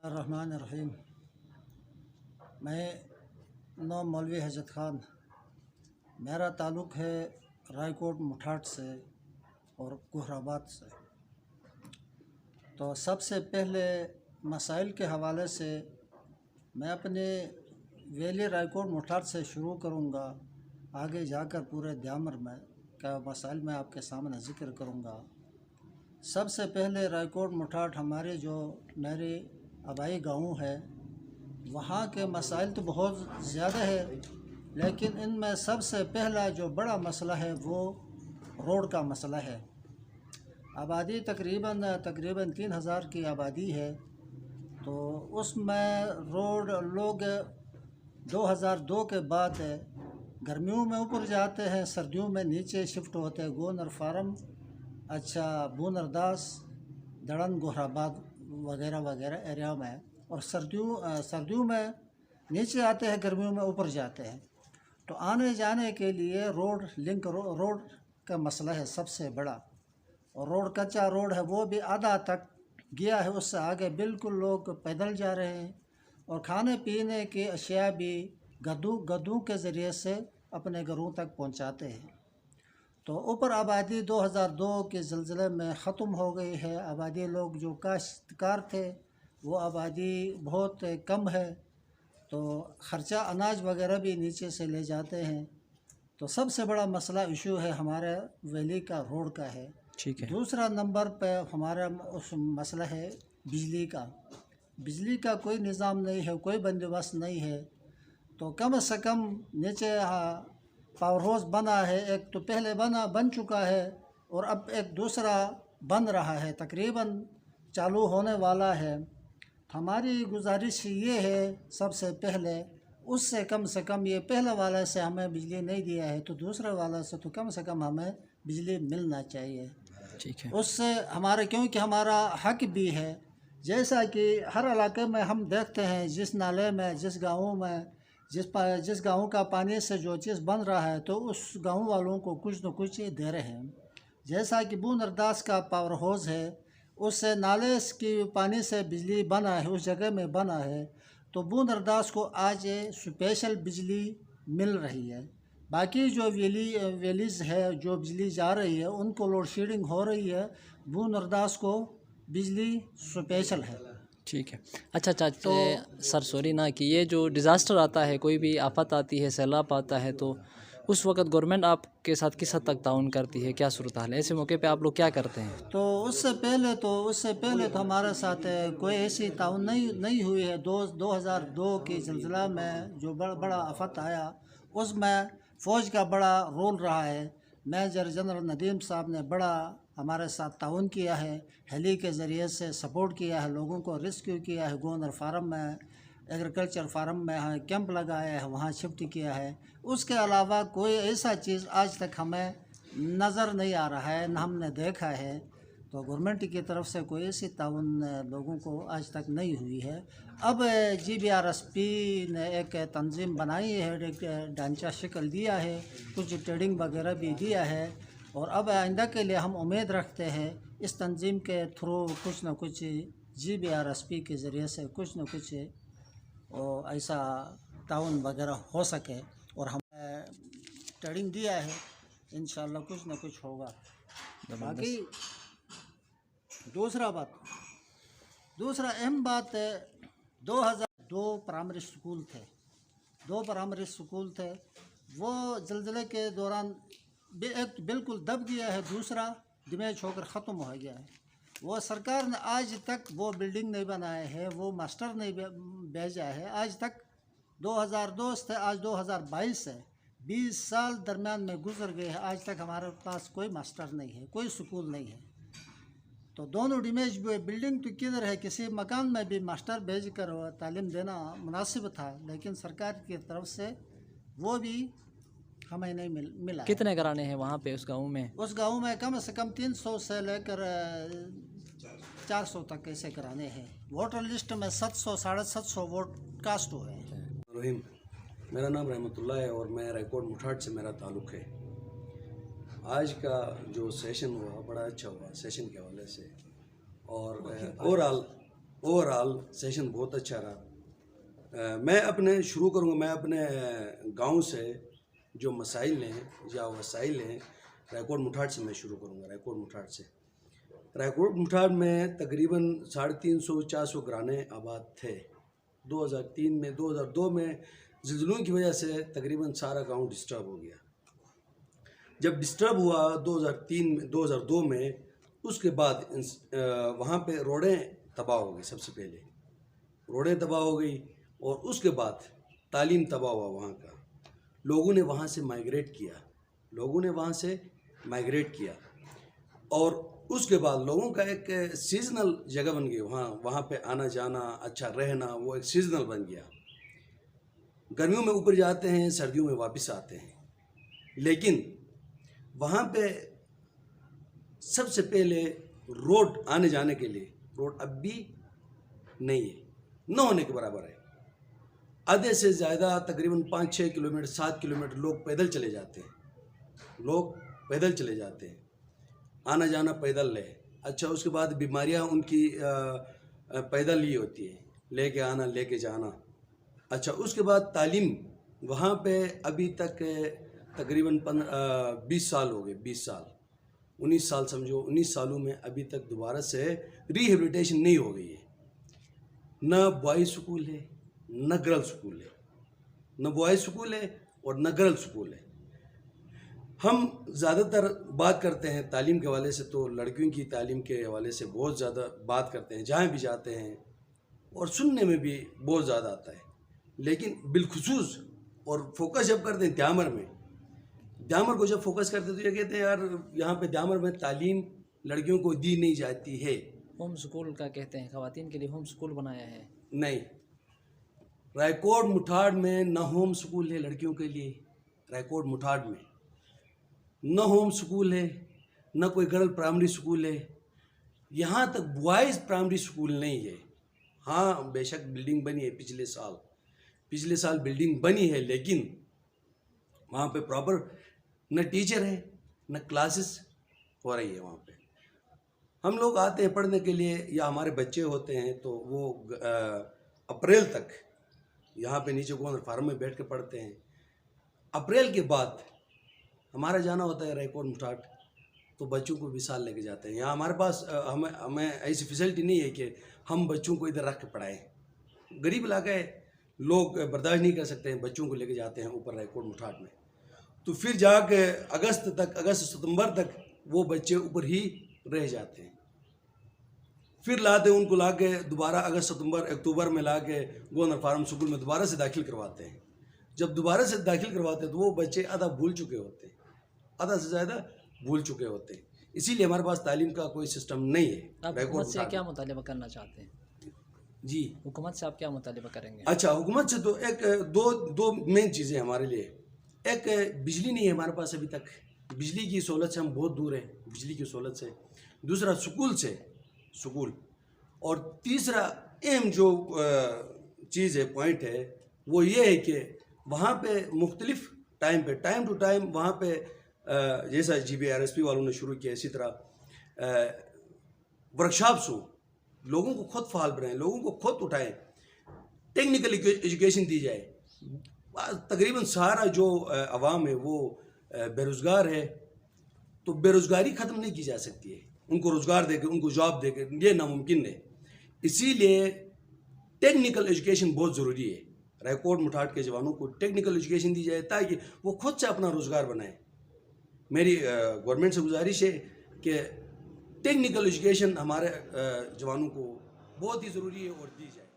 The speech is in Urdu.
الرحمن الرحیم۔ میں نام مولوی حجت خان، میرا تعلق ہے رائے کوٹ مٹھاٹ سے اور گہر آباد سے۔ تو سب سے پہلے مسائل کے حوالے سے میں اپنے ویلی رائے کوٹ مٹھاٹ سے شروع کروں گا، آگے جا کر پورے دیامر میں کا مسائل میں آپ کے سامنے ذکر کروں گا۔ سب سے پہلے رائے کوٹ مٹھاٹ ہمارے جو میری آبائی گاؤں ہے، وہاں کے مسائل تو بہت زیادہ ہے، لیکن ان میں سب سے پہلا جو بڑا مسئلہ ہے وہ روڈ کا مسئلہ ہے۔ آبادی تقریباً 3000 کی آبادی ہے، تو اس میں روڈ لوگ 2002 کے بعد گرمیوں میں اوپر جاتے ہیں، سردیوں میں نیچے شفٹ ہوتے ہیں، گونر فارم، بونرداس، دڑن، گہر آباد وغیرہ وغیرہ ایریا میں، اور سردیوں میں نیچے آتے ہیں، گرمیوں میں اوپر جاتے ہیں۔ تو آنے جانے کے لیے روڈ کا مسئلہ ہے سب سے بڑا، اور روڈ کچا روڈ ہے، وہ بھی آدھا تک گیا ہے، اس سے آگے بالکل لوگ پیدل جا رہے ہیں، اور کھانے پینے کی اشیاء بھی گدوں کے ذریعے سے اپنے گھروں تک پہنچاتے ہیں۔ تو اوپر آبادی 2002 کے زلزلے میں ختم ہو گئی ہے، آبادی لوگ جو کاشتکار تھے وہ آبادی بہت کم ہے، تو خرچہ اناج وغیرہ بھی نیچے سے لے جاتے ہیں۔ تو سب سے بڑا مسئلہ ایشو ہے ہمارے ویلی کا روڈ کا ہے۔ ٹھیک ہے۔ دوسرا نمبر پہ ہمارا مسئلہ ہے بجلی کا۔ بجلی کا کوئی نظام نہیں ہے، کوئی بندوبست نہیں ہے، تو کم سے کم نیچے پاور ہاؤس بنا ہے، ایک تو پہلے بن چکا ہے، اور اب ایک دوسرا بن رہا ہے، تقریباً چالو ہونے والا ہے۔ ہماری گزارش یہ ہے سب سے پہلے اس سے کم یہ پہلے والے سے ہمیں بجلی نہیں دیا ہے، تو دوسرے والے سے تو کم سے کم ہمیں بجلی ملنا چاہیے۔ ٹھیک ہے۔ اس سے کیونکہ ہمارا حق بھی ہے، جیسا کہ ہر علاقے میں ہم دیکھتے ہیں، جس نالے میں، جس گاؤں میں، جس گاؤں کا پانی سے جو چیز بن رہا ہے، تو اس گاؤں والوں کو کچھ نہ کچھ دے رہے ہیں۔ جیسا کہ بونرداس کا پاور ہاؤس ہے، اس سے نالے کی پانی سے بجلی بنا ہے، اس جگہ میں بنا ہے، تو بونرداس کو آج اسپیشل بجلی مل رہی ہے۔ باقی جو ویلیز ہے جو بجلی جا رہی ہے، ان کو لوڈ شیڈنگ ہو رہی ہے، بونرداس کو بجلی اسپیشل ہے۔ ٹھیک ہے۔ اچھا سر سوری نا کہ یہ جو ڈیزاسٹر آتا ہے، کوئی بھی آفت آتی ہے، سیلاب آتا ہے، تو اس وقت گورنمنٹ آپ کے ساتھ کس حد تک تعاون کرتی ہے؟ کیا صورتحال ہے ایسے موقع پہ؟ آپ لوگ کیا کرتے ہیں؟ تو اس سے پہلے تو ہمارے ساتھ کوئی ایسی تعاون نہیں ہوئی ہے۔ 2002 کی زلزلہ میں جو بڑا آفت آیا، اس میں فوج کا بڑا رول رہا ہے۔ میجر جنرل ندیم صاحب نے بڑا ہمارے ساتھ تعاون کیا ہے، ہیلی کے ذریعے سے سپورٹ کیا ہے، لوگوں کو ریسکیو کیا ہے، گورنر فارم میں، ایگریکلچر فارم میں کیمپ لگایا ہے، وہاں شفٹ کیا ہے۔ اس کے علاوہ کوئی ایسا چیز آج تک ہمیں نظر نہیں آ رہا ہے، نہ ہم نے دیکھا ہے۔ تو گورنمنٹ کی طرف سے کوئی ایسی تعاون لوگوں کو آج تک نہیں ہوئی ہے۔ اب GBRSP نے ایک تنظیم بنائی ہے، ایک ڈھانچہ شکل دیا ہے، کچھ ٹریڈنگ وغیرہ بھی دیا ہے، اور اب آئندہ کے لیے ہم امید رکھتے ہیں اس تنظیم کے تھرو کچھ نہ کچھ GBRSP کے ذریعے سے کچھ نہ کچھ ایسا تعاون وغیرہ ہو سکے، اور ہمیں ٹریڈنگ دیا ہے، انشاءاللہ کچھ نہ کچھ ہوگا۔ باقی دوسرا اہم بات ہے، 2002 پرائمری اسکول تھے، وہ زلزلے کے دوران ایک بالکل دب گیا ہے، دوسرا ڈیمیج ہو کر ختم ہو گیا ہے۔ وہ سرکار نے آج تک وہ بلڈنگ نہیں بنائے ہے، وہ ماسٹر نہیں بھیجا ہے، آج تک 2002 سے آج 2022 ہے، 20 سال درمیان میں گزر گئے ہیں، آج تک ہمارے پاس کوئی ماسٹر نہیں ہے، کوئی سکول نہیں ہے۔ تو دونوں ڈیمیج بلڈنگ تو کدھر ہے، کسی مکان میں بھی ماسٹر بھیج کر تعلیم دینا مناسب تھا، لیکن سرکار کی طرف سے وہ بھی ہمیں نہیں ملا۔ کتنے گھرانے ہیں وہاں پہ اس گاؤں میں؟ اس گاؤں میں کم سے کم 300 سے لے کر 400 تک ایسے گھرانے ہیں۔ ووٹر لسٹ میں 700 750 ووٹ کاسٹ ہوئے ہیں۔ رحیم، میرا نام رحمت اللہ ہے، اور میں رائے کوٹ مٹھاٹ سے میرا تعلق ہے۔ آج کا جو سیشن ہوا بڑا اچھا ہوا، سیشن کے حوالے سے، اور اوورآل اوور آل سیشن بہت اچھا رہا. میں اپنے شروع کروں گا، میں اپنے گاؤں سے جو مسائل ہیں یا وسائل ہیں رائے مٹھاٹ سے میں شروع کروں گا. رائے مٹھاٹ سے، رائے مٹھاٹ میں تقریباً 350-400 گھرانے آباد تھے. 2003 میں 2002 میں زلزلوں کی وجہ سے تقریباً سارا گاؤں ڈسٹرب ہو گیا. جب ڈسٹرب ہوا 2002 میں، اس کے بعد وہاں پہ روڈیں تباہ ہو گئی. سب سے پہلے روڈیں تباہ ہو گئی، اور اس کے بعد تعلیم تباہ ہوا. وہاں کا لوگوں نے وہاں سے مائیگریٹ کیا، اور اس کے بعد لوگوں کا ایک سیزنل جگہ بن گئی. وہاں پہ آنا جانا، اچھا رہنا، وہ ایک سیزنل بن گیا. گرمیوں میں اوپر جاتے ہیں، سردیوں میں واپس آتے ہیں. لیکن وہاں پہ سب سے پہلے روڈ آنے جانے کے لیے روڈ اب بھی نہیں ہے، نہ ہونے کے برابر ہے. آدھے سے زیادہ تقریباً 5-6 کلومیٹر 7 کلومیٹر لوگ پیدل چلے جاتے ہیں. آنا جانا پیدل ہے. اچھا، اس کے بعد بیماریاں ان کی پیدل ہی ہوتی ہے، لے کے آنا لے کے جانا. اچھا، اس کے بعد تعلیم وہاں پہ ابھی تک تقریباً 20 سال ہو گئے. 19 سال سمجھو. 19 سالوں میں ابھی تک دوبارہ سے ریہیبلیٹیشن نہیں ہو گئی ہے. نہ بوائز سکول ہے، نہ گرل سکول ہے. نہ بوائز سکول ہے اور نہ گرل سکول ہے. ہم زیادہ تر بات کرتے ہیں تعلیم کے حوالے سے، تو لڑکیوں کی تعلیم کے حوالے سے بہت زیادہ بات کرتے ہیں جہاں بھی جاتے ہیں، اور سننے میں بھی بہت زیادہ آتا ہے. لیکن بالخصوص اور فوکس جب کرتے ہیں دیامر کو جب فوکس کرتے ہیں تو یہ کہتے ہیں یار یہاں پہ دیامر میں تعلیم لڑکیوں کو دی نہیں جاتی ہے. ہوم سکول کا کہتے ہیں، خواتین کے لیے ہوم سکول بنایا ہے. نہیں، رائے مٹھاڑ میں نہ ہوم سکول ہے لڑکیوں کے لیے. رائے مٹھاڑ میں نہ ہوم سکول ہے، نہ کوئی گرل پرائمری سکول ہے. یہاں تک بوائز پرائمری سکول نہیں ہے. ہاں بے شک بلڈنگ بنی ہے پچھلے سال بلڈنگ بنی ہے، لیکن وہاں پہ پراپر نہ ٹیچر ہے، نہ کلاسز ہو رہی ہے. وہاں پہ ہم لوگ آتے ہیں پڑھنے کے لیے، یا ہمارے بچے ہوتے ہیں تو وہ اپریل تک یہاں پہ نیچے گورنر فارم میں بیٹھ کے پڑھتے ہیں. اپریل کے بعد ہمارا جانا ہوتا ہے رائے مٹھاٹ، تو بچوں کو بھی سال لے کے جاتے ہیں. یہاں ہمارے پاس ہمیں ایسی فیسلٹی نہیں ہے کہ ہم بچوں کو ادھر رکھ کے پڑھائیں. غریب علاقہ ہے، لوگ برداشت نہیں کر سکتے ہیں، بچوں کو لے کے جاتے ہیں اوپر رائے مٹھاٹ میں. تو پھر جا کے اگست ستمبر تک وہ بچے اوپر ہی رہ جاتے ہیں. پھر لاتے ہیں ان کو، لا کے دوبارہ اگست ستمبر اکتوبر میں لا کے گورنر فارم سکول میں دوبارہ سے داخل کرواتے ہیں. جب دوبارہ سے داخل کرواتے ہیں تو وہ بچے آدھا بھول چکے ہوتے ہیں، آدھا سے زیادہ بھول چکے ہوتے ہیں. اسی لیے ہمارے پاس تعلیم کا کوئی سسٹم نہیں ہے. آپ حکومت سے کیا مطالبہ کرنا چاہتے ہیں؟ جی، حکومت سے آپ کیا مطالبہ کریں گے؟ اچھا، حکومت سے تو ایک دو مین چیزیں ہمارے لیے. ایک بجلی نہیں ہے ہمارے پاس ابھی تک، بجلی کی سہولت سے ہم بہت دور ہیں، بجلی کی سہولت سے. دوسرا سکول. اور تیسرا اہم جو چیز ہے، پوائنٹ ہے، وہ یہ ہے کہ وہاں پہ مختلف ٹائم ٹو ٹائم وہاں پہ جیسا GBRSP والوں نے شروع کیا، اسی طرح ورکشاپس ہوں. لوگوں کو خود فعال بنائیں، لوگوں کو خود اٹھائیں، ٹیکنیکل ایجوکیشن دی جائے. تقریباً سارا جو عوام ہے وہ بے روزگار ہے، تو بے روزگاری ختم نہیں کی جا سکتی ہے. ان کو روزگار دے کے، ان کو جاب دے کے، یہ ناممکن ہے. اسی لیے ٹیکنیکل ایجوکیشن بہت ضروری ہے. رائے مٹھاٹ کے جوانوں کو ٹیکنیکل ایجوکیشن دی جائے تاکہ وہ خود سے اپنا روزگار بنائیں. میری گورنمنٹ سے گزارش ہے کہ ٹیکنیکل ایجوکیشن ہمارے جوانوں کو بہت ہی ضروری ہے اور دی جائے.